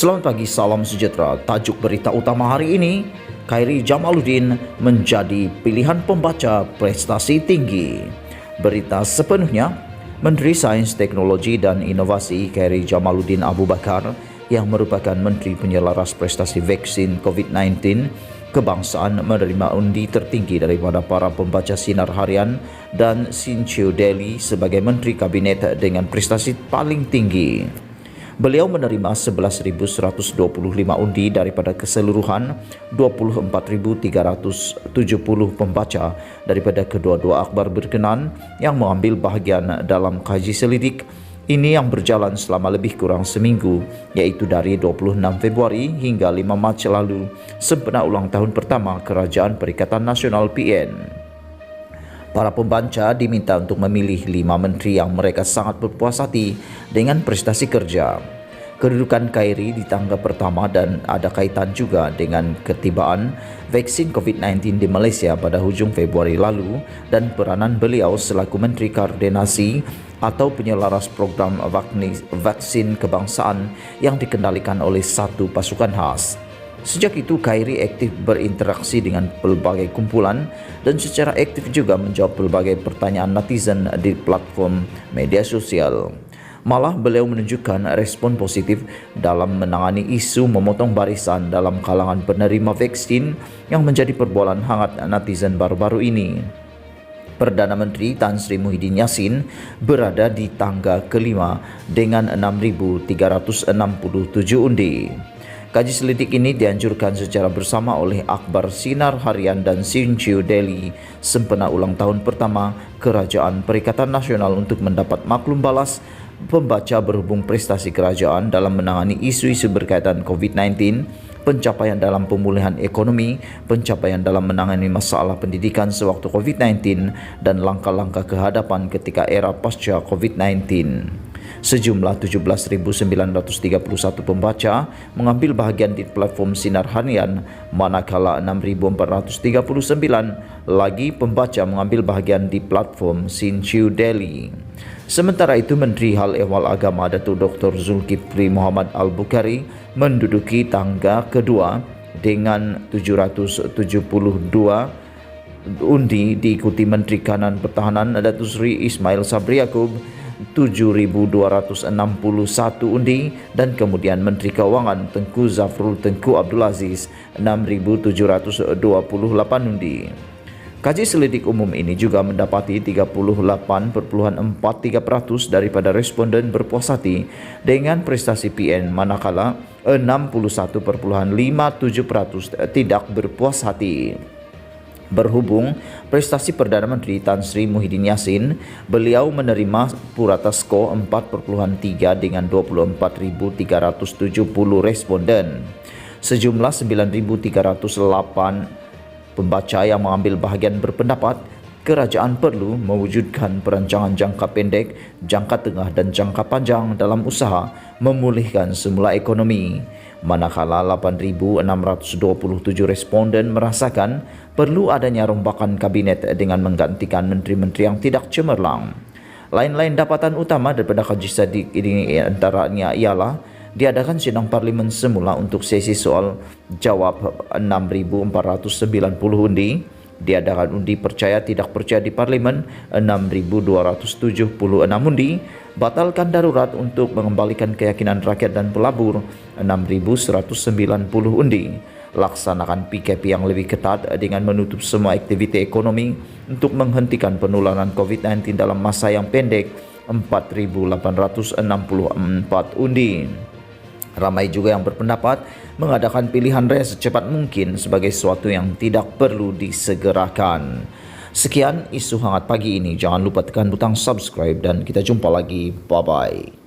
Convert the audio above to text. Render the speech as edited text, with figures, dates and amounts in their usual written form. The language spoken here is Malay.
Selamat pagi, salam sejahtera. Tajuk berita utama hari ini, Khairi Jamaluddin menjadi pilihan pembaca prestasi tinggi. Berita sepenuhnya, Menteri Sains, Teknologi dan Inovasi Khairi Jamaluddin Abu Bakar yang merupakan Menteri Penyelaras Prestasi Vaksin COVID-19 kebangsaan menerima undi tertinggi daripada para pembaca sinar harian dan Sinchiu Delhi sebagai Menteri Kabinet dengan prestasi paling tinggi. Beliau menerima 11.125 undi daripada keseluruhan 24.370 pembaca daripada kedua-dua akhbar berkenan yang mengambil bahagian dalam kaji selidik ini yang berjalan selama lebih kurang seminggu, iaitu dari 26 Februari hingga 5 Mac lalu, sempena ulang tahun pertama Kerajaan Perikatan Nasional PN. Para pembaca diminta untuk memilih 5 menteri yang mereka sangat berpuas hati dengan prestasi kerja. Kedudukan Khairi di tangga pertama dan ada kaitan juga dengan ketibaan vaksin COVID-19 di Malaysia pada hujung Februari lalu dan peranan beliau selaku Menteri Koordinasi atau Penyelaras Program Vaksin Kebangsaan yang dikendalikan oleh satu pasukan khas. Sejak itu, Khairi aktif berinteraksi dengan pelbagai kumpulan dan secara aktif juga menjawab pelbagai pertanyaan netizen di platform media sosial. Malah beliau menunjukkan respon positif dalam menangani isu memotong barisan dalam kalangan penerima vaksin yang menjadi perbualan hangat netizen baru-baru ini. Perdana Menteri Tan Sri Muhyiddin Yassin berada di tangga kelima dengan 6.367 undi. Kaji selidik ini dianjurkan secara bersama oleh Akhbar Sinar Harian dan Sinchiu Delhi sempena ulang tahun pertama Kerajaan Perikatan Nasional untuk mendapat maklum balas pembaca berhubung prestasi kerajaan dalam menangani isu-isu berkaitan COVID-19, pencapaian dalam pemulihan ekonomi, pencapaian dalam menangani masalah pendidikan sewaktu COVID-19 dan langkah-langkah kehadapan ketika era pasca COVID-19. Sejumlah 17.931 pembaca mengambil bahagian di platform Sinar Harian, manakala 6.439 lagi pembaca mengambil bahagian di platform Sinchiu Delhi. Sementara itu, Menteri Hal Ehwal Agama Datuk Dr. Zulkifli Muhammad Al-Bukhari menduduki tangga kedua dengan 772 undi, diikuti Menteri Kanan Pertahanan Datuk Seri Ismail Sabri Yaakob 7.261 undi dan kemudian Menteri Keuangan Tengku Zafrul Tengku Abdul Aziz 6.728 undi. Kaji selidik umum ini juga mendapati 38.43% daripada responden berpuas hati dengan prestasi PN, manakala 61.57% tidak berpuas hati. Berhubung prestasi Perdana Menteri Tan Sri Muhyiddin Yassin, beliau menerima purata skor 4.3 dengan 24.370 responden. Sejumlah 9.308 pembaca yang mengambil bahagian berpendapat kerajaan perlu mewujudkan perancangan jangka pendek, jangka tengah dan jangka panjang dalam usaha memulihkan semula ekonomi. Manakala 8.627 responden merasakan perlu adanya rombakan kabinet dengan menggantikan menteri-menteri yang tidak cemerlang. Lain-lain dapatan utama daripada kaji selidik ini antaranya ialah diadakan sidang parlimen semula untuk sesi soal jawab 6.490 undi, diadakan undi percaya tidak percaya di parlimen 6.276 undi, batalkan darurat untuk mengembalikan keyakinan rakyat dan pelabur 6.190 undi, laksanakan PKP yang lebih ketat dengan menutup semua aktiviti ekonomi untuk menghentikan penularan COVID-19 dalam masa yang pendek 4.864 undi. Ramai juga yang berpendapat mengadakan pilihan raya secepat mungkin sebagai sesuatu yang tidak perlu disegerakan. Sekian isu hangat pagi ini. Jangan lupa tekan butang subscribe dan kita jumpa lagi. Bye-bye.